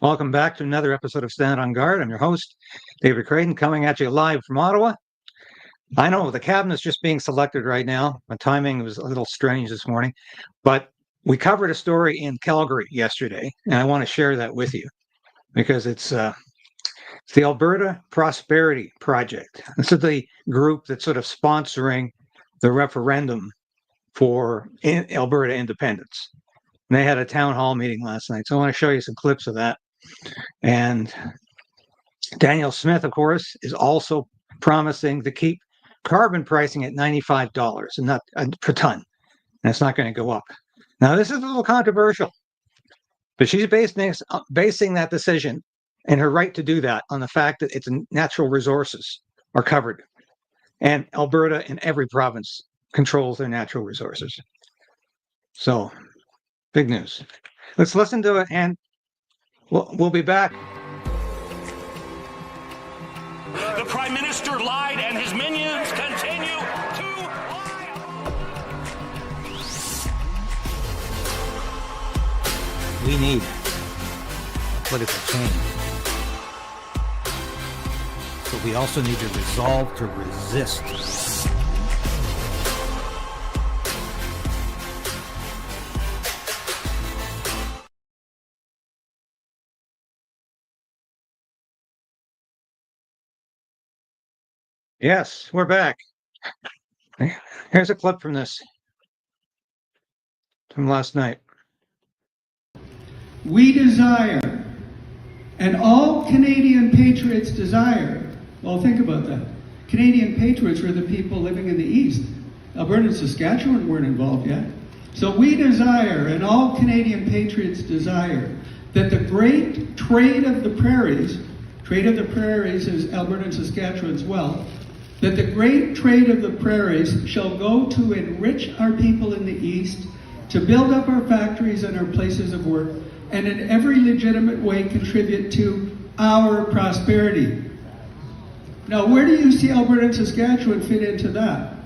Welcome back to another episode of Stand on Guard. I'm your host, David Krayden, coming at you live from Ottawa. I know the cabinet's just being selected right now. My timing was a little strange this morning, but we covered a story in Calgary yesterday, and I want to share that with you because it's the Alberta Prosperity Project. This is the group that's sort of sponsoring the referendum for Alberta independence. And they had a town hall meeting last night, so I want to show you some clips of that. And Danielle Smith, of course, is also promising to keep carbon pricing at $95 and not per ton. And it's not going to go up. Now, this is a little controversial, but she's basing that decision and her right to do that on the fact that its natural resources are covered. And Alberta and every province controls their natural resources. So, big news. Let's listen to it, and we'll be back. The Prime Minister lied, and his minions continue to lie. We need political change. But we also need to resolve to resist. Yes, we're back. Here's a clip from this, from last night. We desire, and all Canadian patriots desire, well, think about that. Canadian patriots were the people living in the East. Alberta and Saskatchewan weren't involved yet. So we desire, and all Canadian patriots desire, that the great trade of the prairies is Alberta and Saskatchewan's wealth, that the great trade of the prairies shall go to enrich our people in the East, to build up our factories and our places of work, and in every legitimate way contribute to our prosperity. Now, where do you see Alberta and Saskatchewan fit into that?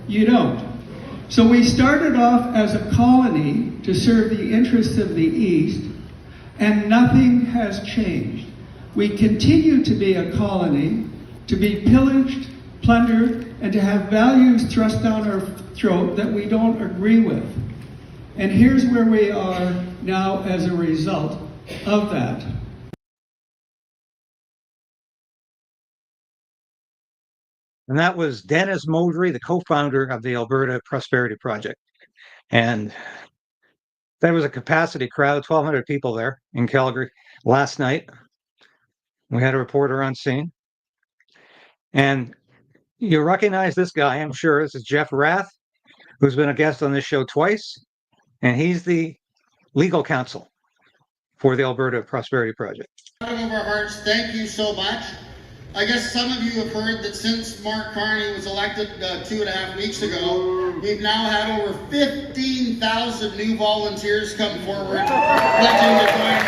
You don't. So we started off as a colony to serve the interests of the East, and nothing has changed. We continue to be a colony, to be pillaged, plundered, and to have values thrust down our throat that we don't agree with. And here's where we are now as a result of that. And that was Dennis Modry, the co-founder of the Alberta Prosperity Project. And there was a capacity crowd, 1,200 people there in Calgary last night. We had a reporter on scene. And you recognize this guy, I'm sure. This is Jeff Rath, who's been a guest on this show twice. And he's the legal counsel for the Alberta Prosperity Project. Bottom of our hearts, thank you so much. I guess some of you have heard that since Mark Carney was elected 2.5 weeks ago, we've now had over 15,000 new volunteers come forward pledging to join.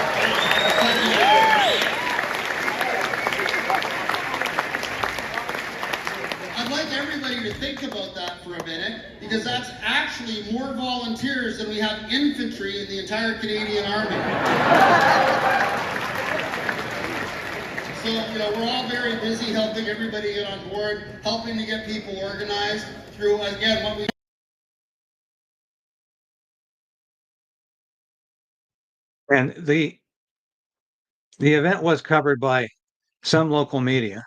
I'd like everybody to think about that for a minute, because that's actually more volunteers than we have infantry in the entire Canadian Army. So, we're all very busy helping everybody get on board, helping to get people organized through, again, what we... And the event was covered by some local media.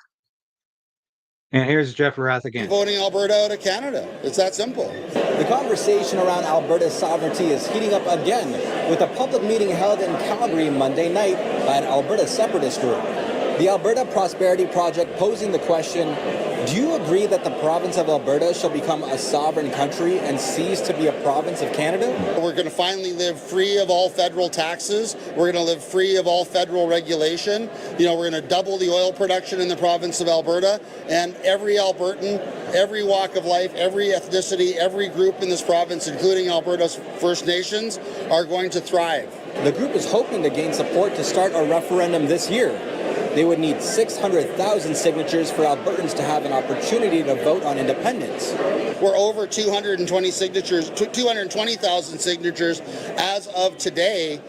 And here's Jeff Rath again. Voting Alberta out of Canada. It's that simple. The conversation around Alberta's sovereignty is heating up again with a public meeting held in Calgary Monday night by an Alberta separatist group. The Alberta Prosperity Project posing the question, do you agree that the province of Alberta shall become a sovereign country and cease to be a province of Canada? We're going to finally live free of all federal taxes. We're going to live free of all federal regulation. We're going to double the oil production in the province of Alberta, and every Albertan, every walk of life, every ethnicity, every group in this province, including Alberta's First Nations, are going to thrive. The group is hoping to gain support to start a referendum this year. They would need 600,000 signatures for Albertans to have an opportunity to vote on independence. we're over 220 signatures, 220,000 signatures as of today.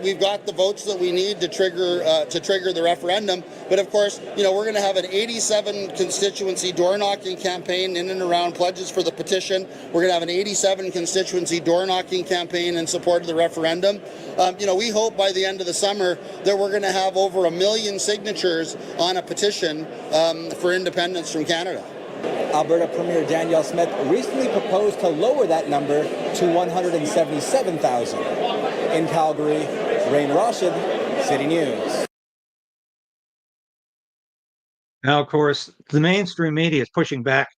We've got the votes that we need to trigger the referendum. But of course, we're going to have an 87 constituency door knocking campaign in and around pledges for the petition. We're going to have an 87 constituency door knocking campaign in support of the referendum. We hope by the end of the summer that we're going to have over 1 million signatures on a petition for independence from Canada. Alberta Premier Danielle Smith recently proposed to lower that number to 177,000. In Calgary, Rain Rashid, City News. Now, of course, the mainstream media is pushing back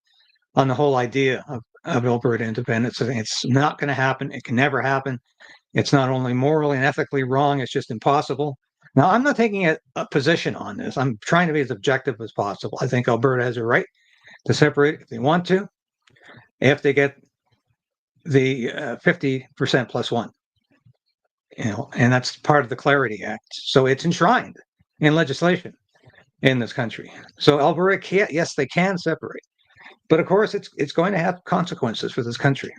on the whole idea of Alberta independence. It's not going to happen. It can never happen. It's not only morally and ethically wrong, it's just impossible. Now, I'm not taking a position on this. I'm trying to be as objective as possible. I think Alberta has a right to separate if they want to, if they get the 50% plus one. And that's part of the Clarity Act. So it's enshrined in legislation in this country. So Alberta can't, yes, they can separate. But of course, it's going to have consequences for this country.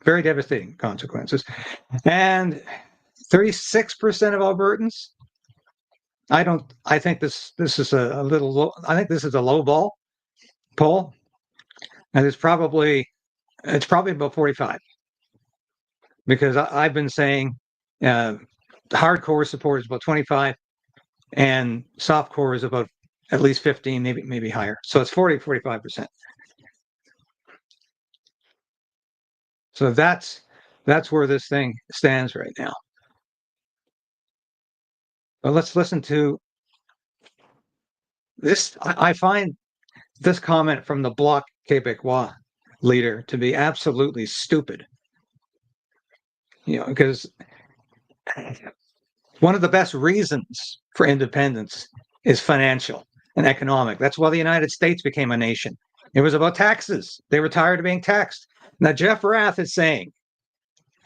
Very devastating consequences. And 36% of Albertans, I think this is a little low. I think this is a low ball poll. And it's probably about 45. Because I've been saying hardcore support is about 25 and softcore is about at least 15, maybe higher. So it's 45%. So that's where this thing stands right now. But let's listen to this. I find this comment from the Bloc Québécois leader to be absolutely stupid. Because one of the best reasons for independence is financial and economic. That's why the United States became a nation. It was about taxes. They were tired of being taxed. Now, Jeff Rath is saying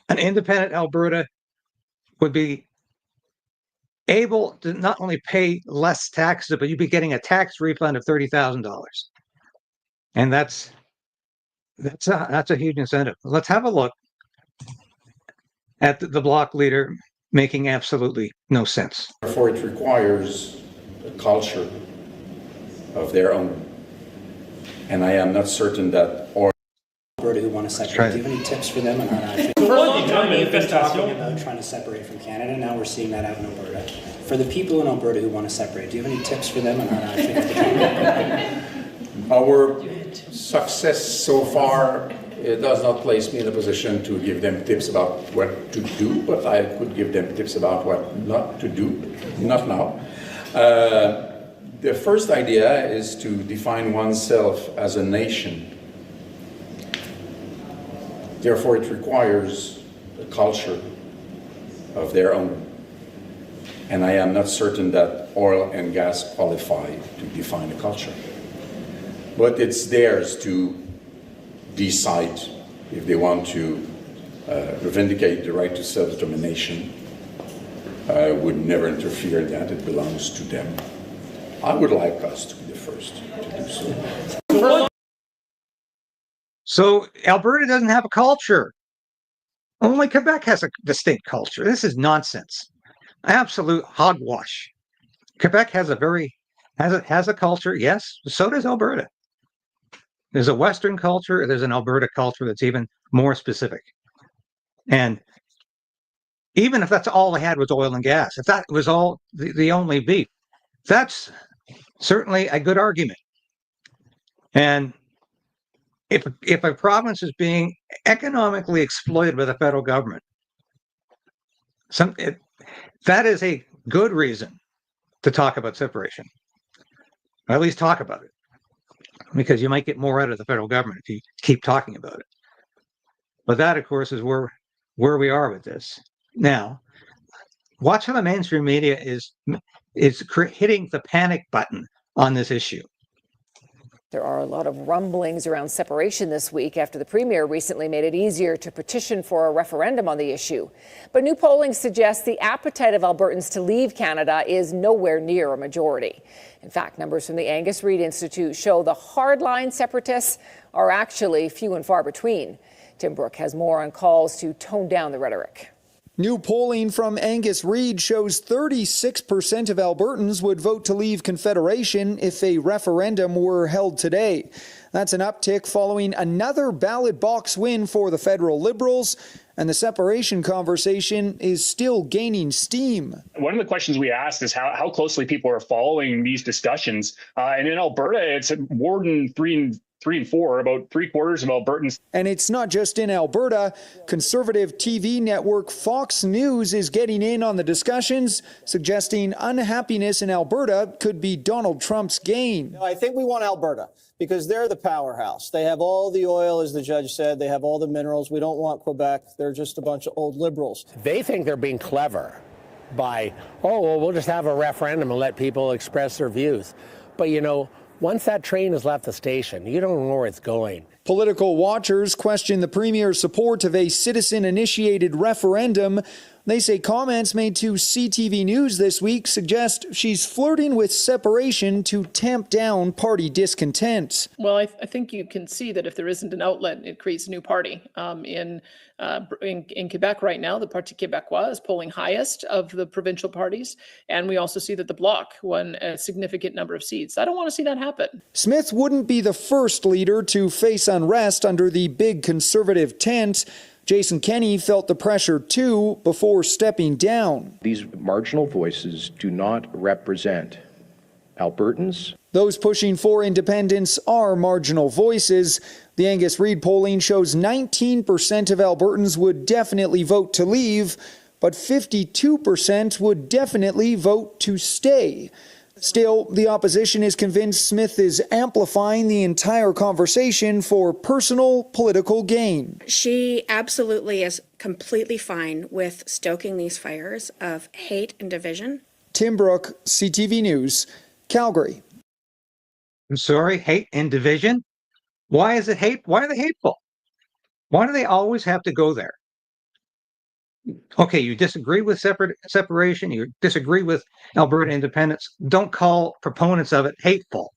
an independent Alberta would be able to not only pay less taxes, but you'd be getting a tax refund of $30,000. And that's a huge incentive. Let's have a look at the Bloc leader making absolutely no sense. Therefore, it requires a culture of their own. And I am not certain that Alberta who want to separate. Do you have any tips for them on how to For a long time, we've been talking about trying to separate from Canada. Now we're seeing that out in Alberta. For the people in Alberta who want to separate, do you have any tips for them on how to figure it out? Our success so far, it does not place me in a position to give them tips about what to do, but I could give them tips about what not to do. Not now. The first idea is to define oneself as a nation. Therefore, it requires a culture of their own. And I am not certain that oil and gas qualify to define a culture. But it's theirs to decide if they want to vindicate the right to self-determination. I would never interfere in that. It belongs to them. I would like us to be the first to do so. So Alberta doesn't have a culture. Only Quebec has a distinct culture. This is nonsense. Absolute hogwash. Quebec has a culture, yes, so does Alberta. There's a Western culture, there's an Alberta culture that's even more specific. And even if that's all they had was oil and gas, if that was all the only beef, that's certainly a good argument. And if a province is being economically exploited by the federal government, that is a good reason to talk about separation. Or at least talk about it. Because you might get more out of the federal government if you keep talking about it. But that, of course, is where we are with this. Now, watch how the mainstream media is hitting the panic button on this issue. There are a lot of rumblings around separation this week after the Premier recently made it easier to petition for a referendum on the issue. But new polling suggests the appetite of Albertans to leave Canada is nowhere near a majority. In fact, numbers from the Angus Reid Institute show the hardline separatists are actually few and far between. Tim Brooke has more on calls to tone down the rhetoric. New polling from Angus Reid shows 36% of Albertans would vote to leave Confederation if a referendum were held today. That's an uptick following another ballot box win for the federal Liberals, and the separation conversation is still gaining steam. One of the questions we asked is how closely people are following these discussions. And in Alberta, it's more than 3 and 4, about 3/4 of Albertans. And it's not just in Alberta. Conservative TV network Fox News is getting in on the discussions, suggesting unhappiness in Alberta could be Donald Trump's gain. I think we want Alberta because they're the powerhouse. They have all the oil, as the judge said. They have all the minerals. We don't want Quebec. They're just a bunch of old liberals. They think they're being clever by, we'll just have a referendum and let people express their views. But, once that train has left the station, you don't know where it's going. Political watchers question the Premier's support of a citizen-initiated referendum. They say comments made to CTV News this week suggest she's flirting with separation to tamp down party discontent. Well, I think you can see that if there isn't an outlet, it creates a new party. In Quebec right now, the Parti Québécois is polling highest of the provincial parties, and we also see that the Bloc won a significant number of seats. I don't want to see that happen. Smith wouldn't be the first leader to face unrest under the big Conservative tent. Jason Kenney felt the pressure too before stepping down. These marginal voices do not represent Albertans. Those pushing for independence are marginal voices. The Angus Reid polling shows 19% of Albertans would definitely vote to leave, but 52% would definitely vote to stay. Still, the opposition is convinced Smith is amplifying the entire conversation for personal political gain. She absolutely is completely fine with stoking these fires of hate and division. Tim Brooke, CTV News, Calgary. I'm sorry, hate and division? Why is it hate? Why are they hateful? Why do they always have to go there? Okay, you disagree with separation, you disagree with Alberta independence, don't call proponents of it hateful.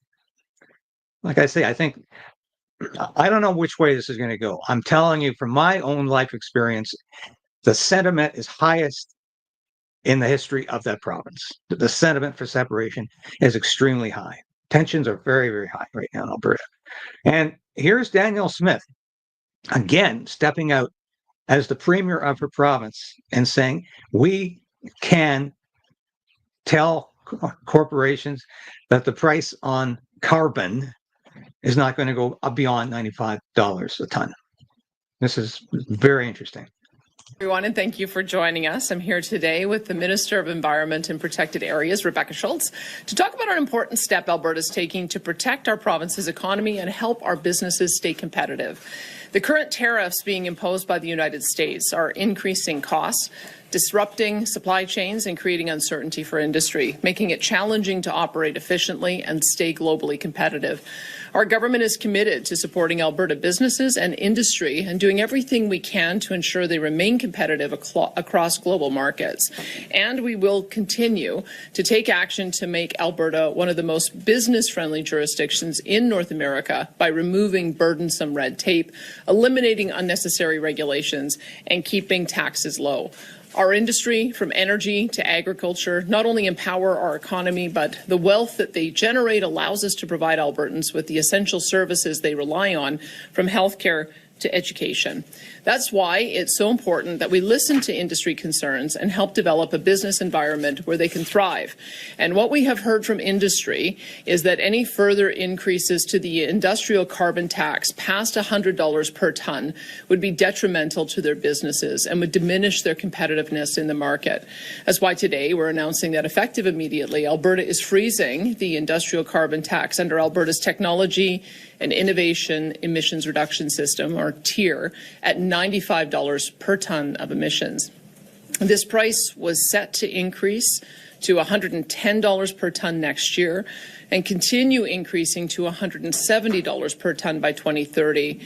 Like I say, I don't know which way this is going to go. I'm telling you from my own life experience, the sentiment is highest in the history of that province. The sentiment for separation is extremely high. Tensions are very, very high right now in Alberta. And here's Danielle Smith, again, stepping out as the premier of her province and saying, we can tell corporations that the price on carbon is not going to go beyond $95 a ton. This is very interesting. Everyone, and thank you for joining us. I'm here today with the Minister of Environment and Protected Areas, Rebecca Schultz, to talk about an important step Alberta is taking to protect our province's economy and help our businesses stay competitive. The current tariffs being imposed by the United States are increasing costs, disrupting supply chains and creating uncertainty for industry, making it challenging to operate efficiently and stay globally competitive. Our government is committed to supporting Alberta businesses and industry and doing everything we can to ensure they remain competitive across global markets. And we will continue to take action to make Alberta one of the most business-friendly jurisdictions in North America by removing burdensome red tape, eliminating unnecessary regulations, and keeping taxes low. Our industry, from energy to agriculture, not only empower our economy, but the wealth that they generate allows us to provide Albertans with the essential services they rely on, from healthcare to education. That's why it's so important that we listen to industry concerns and help develop a business environment where they can thrive. And what we have heard from industry is that any further increases to the industrial carbon tax past $100 per ton would be detrimental to their businesses and would diminish their competitiveness in the market. That's why today we're announcing that effective immediately, Alberta is freezing the industrial carbon tax under Alberta's Technology and Innovation Emissions Reduction System, or TIER, at $95 per ton of emissions. This price was set to increase to $110 per ton next year and continue increasing to $170 per ton by 2030.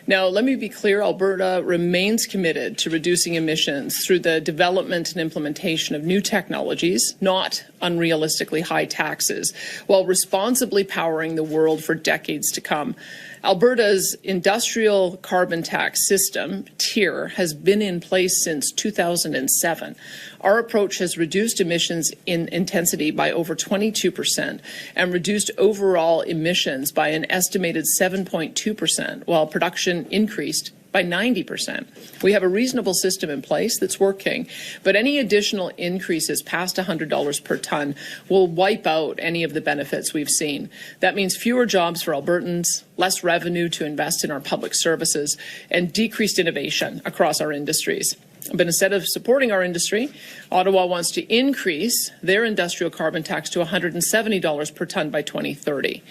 Now, let me be clear, Alberta remains committed to reducing emissions through the development and implementation of new technologies, not unrealistically high taxes, while responsibly powering the world for decades to come. Alberta's industrial carbon tax system, TIER, has been in place since 2007. Our approach has reduced emissions in intensity by over 22% and reduced overall emissions by an estimated 7.2%, while production increased by 90%. We have a reasonable system in place that's working, but any additional increases past $100 per ton will wipe out any of the benefits we've seen. That means fewer jobs for Albertans, less revenue to invest in our public services, and decreased innovation across our industries. But instead of supporting our industry, Ottawa wants to increase their industrial carbon tax to $170 per ton by 2030.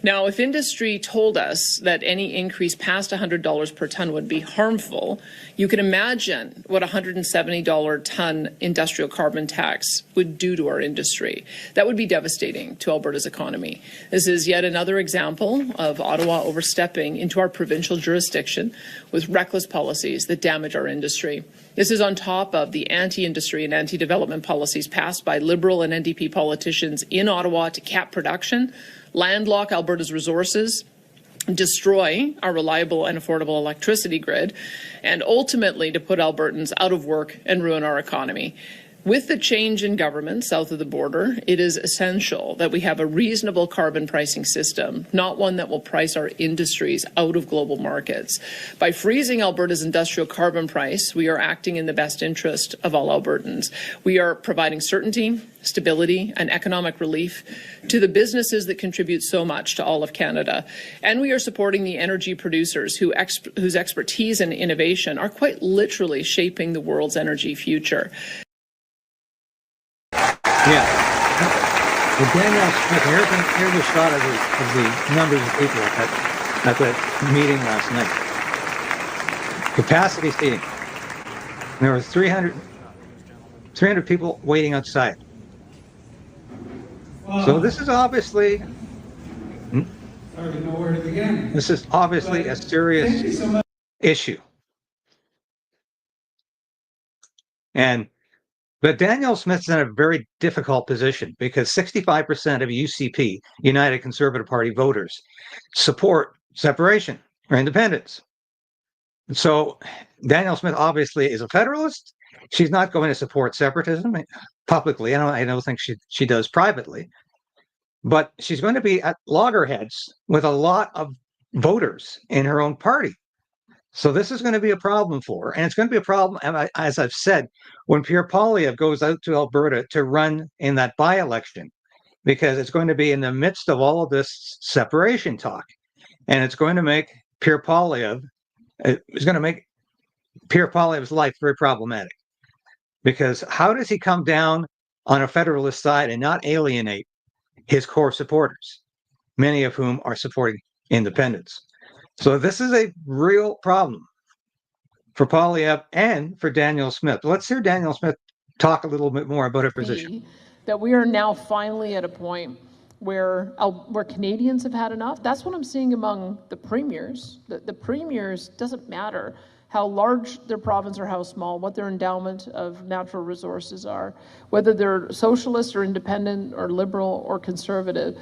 Now, if industry told us that any increase past $100 per ton would be harmful, you can imagine what a $170 ton industrial carbon tax would do to our industry. That would be devastating to Alberta's economy. This is yet another example of Ottawa overstepping into our provincial jurisdiction with reckless policies that damage our industry. This is on top of the anti-industry and anti-development policies passed by Liberal and NDP politicians in Ottawa to cap production, landlock Alberta's resources, destroy our reliable and affordable electricity grid, and ultimately to put Albertans out of work and ruin our economy. With the change in government south of the border, it is essential that we have a reasonable carbon pricing system, not one that will price our industries out of global markets. By freezing Alberta's industrial carbon price, we are acting in the best interest of all Albertans. We are providing certainty, stability, and economic relief to the businesses that contribute so much to all of Canada. And we are supporting the energy producers whose expertise and innovation are quite literally shaping the world's energy future. Yeah. Well, Danielle Smith, here's a shot of the numbers of people at the meeting last night. Capacity seating. There were 300 people waiting outside. So this is obviously... I don't know where to begin. This is obviously a serious issue. But Danielle Smith's in a very difficult position because 65% of UCP, United Conservative Party voters, support separation or independence. So Danielle Smith obviously is a federalist. She's not going to support separatism publicly. I don't think she does privately. But she's going to be at loggerheads with a lot of voters in her own party. So this is going to be a problem for her. And it's going to be a problem, as I've said, when Pierre Poilievre goes out to Alberta to run in that by-election, because it's going to be in the midst of all of this separation talk. And it's going to make Pierre Poilievre's life very problematic. Because how does he come down on a federalist side and not alienate his core supporters, many of whom are supporting independence? So this is a real problem for Poilievre and for Danielle Smith. Let's hear Danielle Smith talk a little bit more about her position. That we are now finally at a point where Canadians have had enough. That's what I'm seeing among the premiers. The premiers, doesn't matter how large their province or how small, what their endowment of natural resources are, whether they're socialist or independent or liberal or conservative.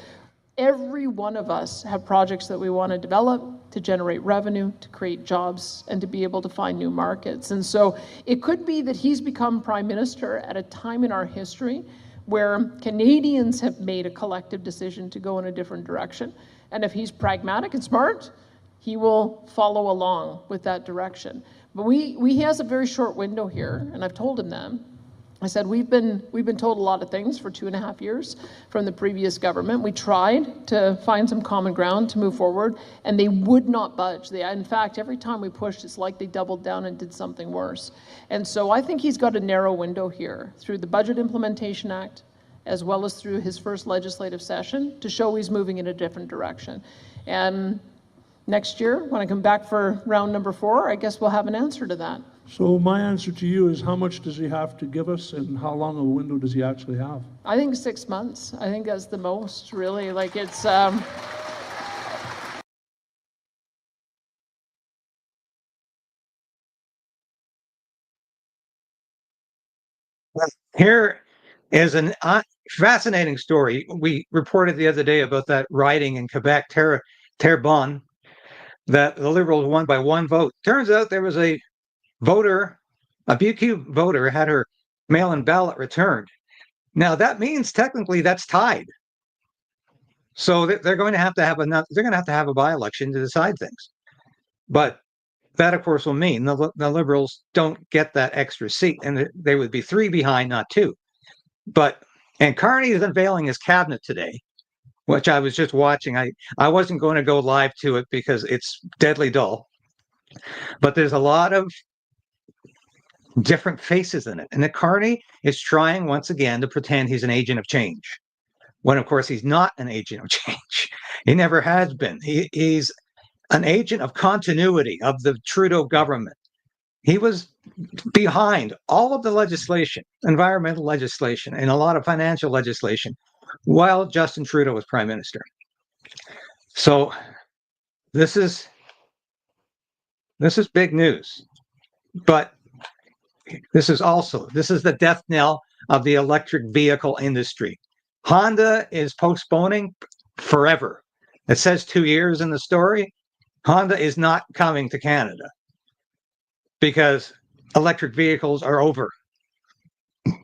Every one of us have projects that we want to develop to generate revenue, to create jobs, and to be able to find new markets. And so it could be that he's become prime minister at a time in our history where Canadians have made a collective decision to go in a different direction. And if he's pragmatic and smart, he will follow along with that direction. But he has a very short window here, and I've told him that. I said, we've been told a lot of things for 2.5 years from the previous government. We tried to find some common ground to move forward, and they would not budge. In fact, every time we pushed, it's like they doubled down and did something worse. And so I think he's got a narrow window here through the Budget Implementation Act, as well as through his first legislative session, to show he's moving in a different direction. And next year, when I come back for round number 4, I guess we'll have an answer to that. So my answer to you is, how much does he have to give us, and how long a window does he actually have? I think 6 months. I think that's the most, really. Like, it's Here is a fascinating story. We reported the other day about that riding in Quebec, Terrebonne, that the Liberals won by 1 vote. Turns out there was a voter, a BQ voter, had her mail-in ballot returned. Now that means technically that's tied. So they're going to have to have a by-election to decide things. But that, of course, will mean the Liberals don't get that extra seat, and they would be 3 behind, not 2. And Carney is unveiling his cabinet today, which I was just watching. I wasn't going to go live to it because it's deadly dull. But there's a lot of different faces in it. And the Carney is trying once again to pretend he's an agent of change, when of course he's not an agent of change. He never has been. He's an agent of continuity of the Trudeau government. He was behind all of the legislation, environmental legislation, and a lot of financial legislation while Justin Trudeau was prime minister. So this is big news. But this is the death knell of the electric vehicle industry. Honda is postponing forever. It says 2 years in the story. Honda is not coming to Canada because electric vehicles are over.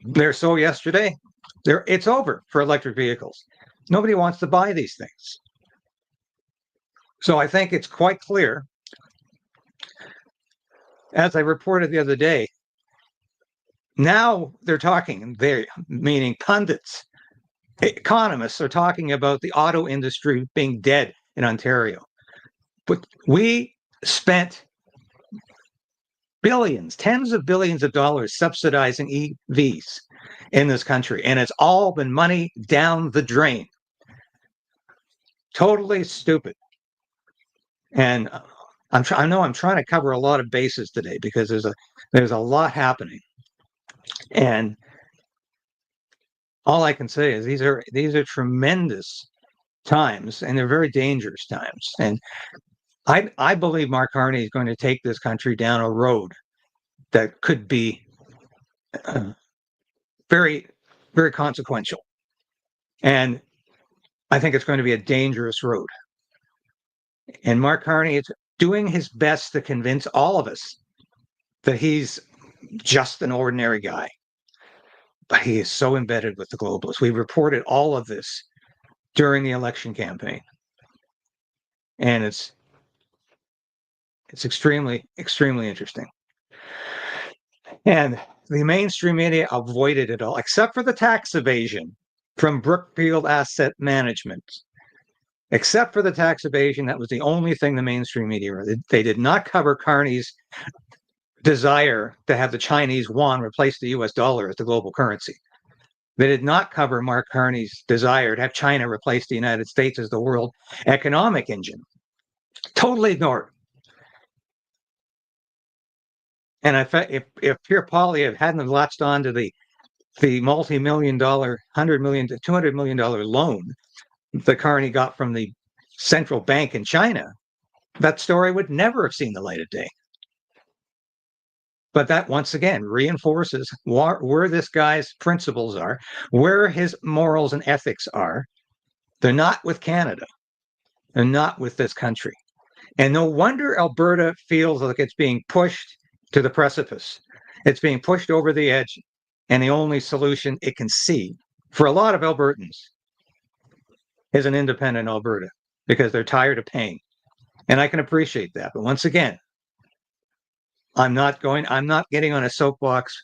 They're so yesterday. It's over for electric vehicles. Nobody wants to buy these things. So I think it's quite clear, as I reported the other day, now they're talking, meaning pundits, economists are talking about the auto industry being dead in Ontario. But we spent billions, tens of billions of dollars subsidizing EVs in this country, and it's all been money down the drain. Totally stupid. And I know I'm trying to cover a lot of bases today because there's a lot happening. And all I can say is these are tremendous times, and they're very dangerous times. And I believe Mark Carney is going to take this country down a road that could be very, very consequential. And I think it's going to be a dangerous road. And Mark Carney is doing his best to convince all of us that he's just an ordinary guy. But he is so embedded with the globalists. We reported all of this during the election campaign. And it's extremely, extremely interesting. And the mainstream media avoided it all, except for the tax evasion from Brookfield Asset Management. Except for the tax evasion, that was the only thing the mainstream media did. They did not cover Carney's desire to have the Chinese yuan replace the US dollar as the global currency. They did not cover Mark Carney's desire to have China replace the United States as the world economic engine. Totally ignored. And if Pierre Poilievre hadn't latched on to the multi-million-dollar, $100 million to $200 million loan that Carney got from the central bank in China, that story would never have seen the light of day. But that, once again, reinforces where this guy's principles are, where his morals and ethics are. They're not with Canada. They're not with this country. And no wonder Alberta feels like it's being pushed to the precipice. It's being pushed over the edge. And the only solution it can see for a lot of Albertans is an independent Alberta, because they're tired of paying. And I can appreciate that. But once again, I'm not getting on a soapbox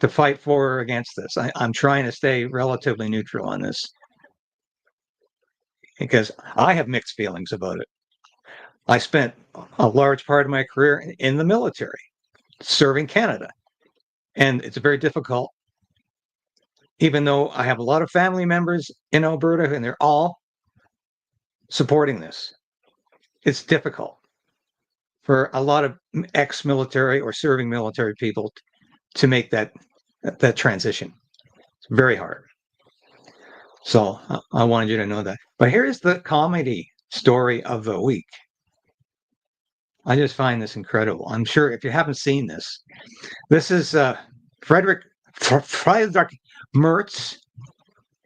to fight for or against this. I'm trying to stay relatively neutral on this because I have mixed feelings about it. I spent a large part of my career in the military serving Canada. And it's very difficult, even though I have a lot of family members in Alberta and they're all supporting this. It's difficult. for a lot of ex-military or serving military people to make that transition. It's very hard. So I wanted you to know that. But here's the comedy story of the week. I just find this incredible. I'm sure if you haven't seen this, this is Friedrich Merz,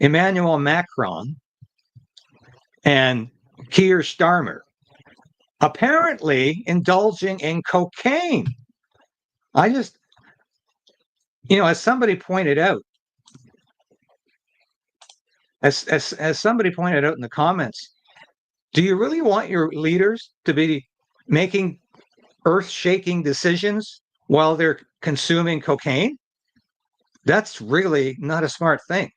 Emmanuel Macron, and Keir Starmer apparently indulging in cocaine. I just, as somebody pointed out, as somebody pointed out in the comments, do you really want your leaders to be making earth-shaking decisions while they're consuming cocaine? That's really not a smart thing.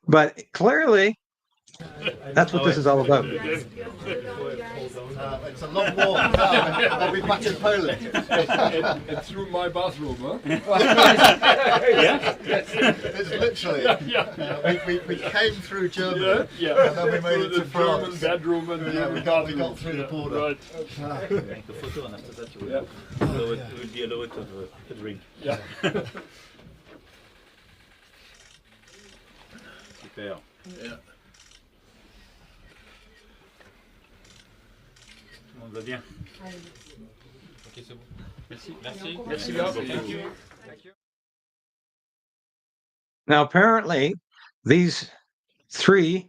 But clearly, that's what this is all about. It's a long walk. I'll be back in Poland. It's through my bathroom, huh? Yeah. It's literally. We came through Germany, and then we made it to France. German bedroom, and we got through the border. Right. Make a photo, and after that, it will be allowed to have a drink. Yeah. Super. Yeah. On va bien. Ok, c'est bon. Merci. Merci. Merci. Thank you. Now, apparently, these three,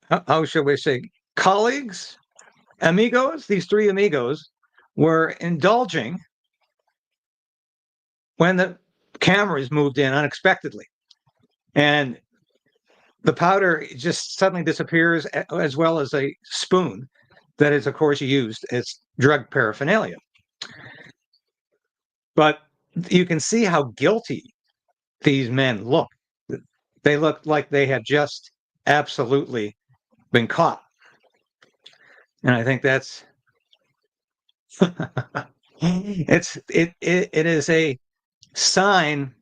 how shall we say, colleagues, amigos, these three amigos were indulging when the cameras moved in unexpectedly. And the powder just suddenly disappears, as well as a spoon that is, of course, used as drug paraphernalia. But you can see how guilty these men look. They look like they have just absolutely been caught. And I think that's it is a sign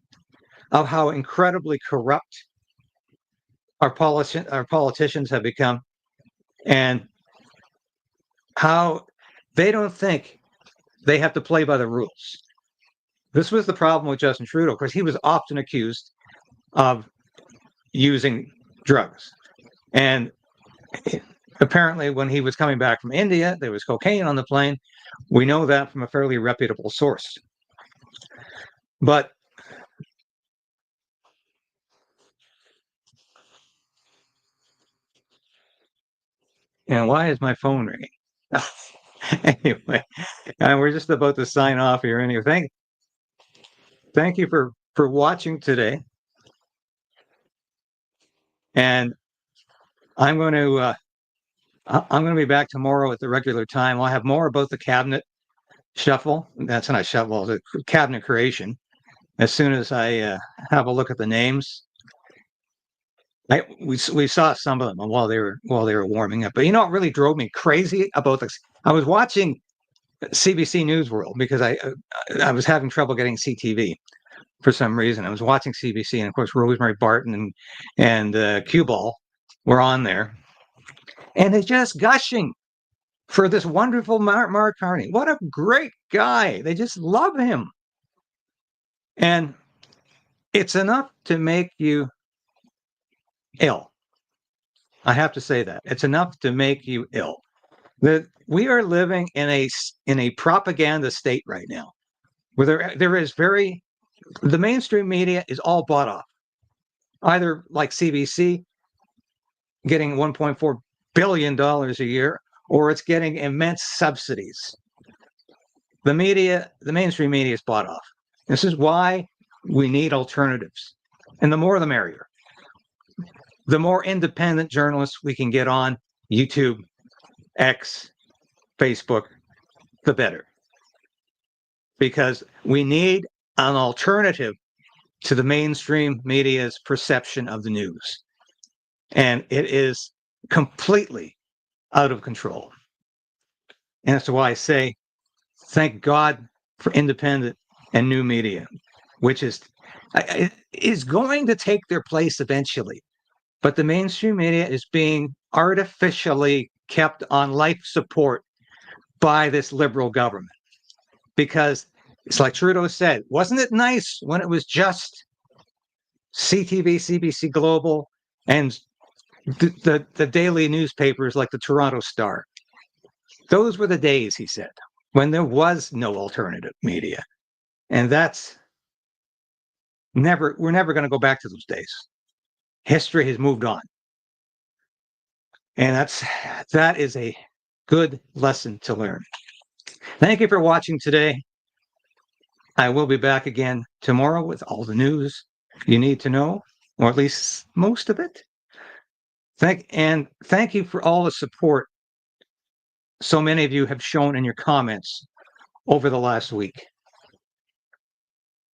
of how incredibly corrupt our politicians have become, and how they don't think they have to play by the rules. This was the problem with Justin Trudeau, because he was often accused of using drugs. And apparently when he was coming back from India, there was cocaine on the plane. We know that from a fairly reputable source. But and why is my phone ringing? Anyway, we're just about to sign off here. Anyway, thank you for watching today. And I'm going to be back tomorrow at the regular time. I'll have more about the cabinet shuffle. That's not shuffle, the cabinet creation. As soon as I have a look at the names. We saw some of them while they were warming up. But you know what really drove me crazy about this? I was watching CBC News World because I was having trouble getting CTV for some reason. I was watching CBC, and of course Rosemary Barton and Cue Ball were on there, and they're just gushing for this wonderful Mark Carney. What a great guy! They just love him, and it's enough to make you ill. I have to say that. It's enough to make you ill. That we are living in a propaganda state right now, where there is the mainstream media is all bought off. Either like CBC getting $1.4 billion a year, or it's getting immense subsidies. The mainstream media is bought off. This is why we need alternatives. And the more the merrier. The more independent journalists we can get on YouTube, X, Facebook, the better. Because we need an alternative to the mainstream media's perception of the news. And it is completely out of control. And that's why I say, thank God for independent and new media, which is going to take their place eventually. But the mainstream media is being artificially kept on life support by this Liberal government. Because it's like Trudeau said, wasn't it nice when it was just CTV, CBC Global, and the daily newspapers like the Toronto Star? Those were the days, he said, when there was no alternative media. And we're never going to go back to those days. History has moved on. And that is a good lesson to learn. Thank you for watching today. I will be back again tomorrow with all the news you need to know, or at least most of it. Thank you for all the support so many of you have shown in your comments over the last week.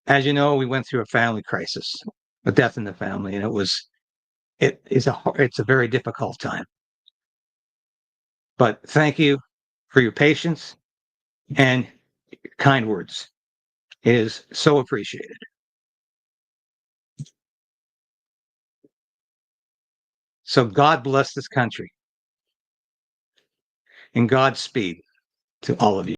As you know, we went through a family crisis, a death in the family, and it's a very difficult time. But thank you for your patience and your kind words. It is so appreciated. So God bless this country and Godspeed to all of you.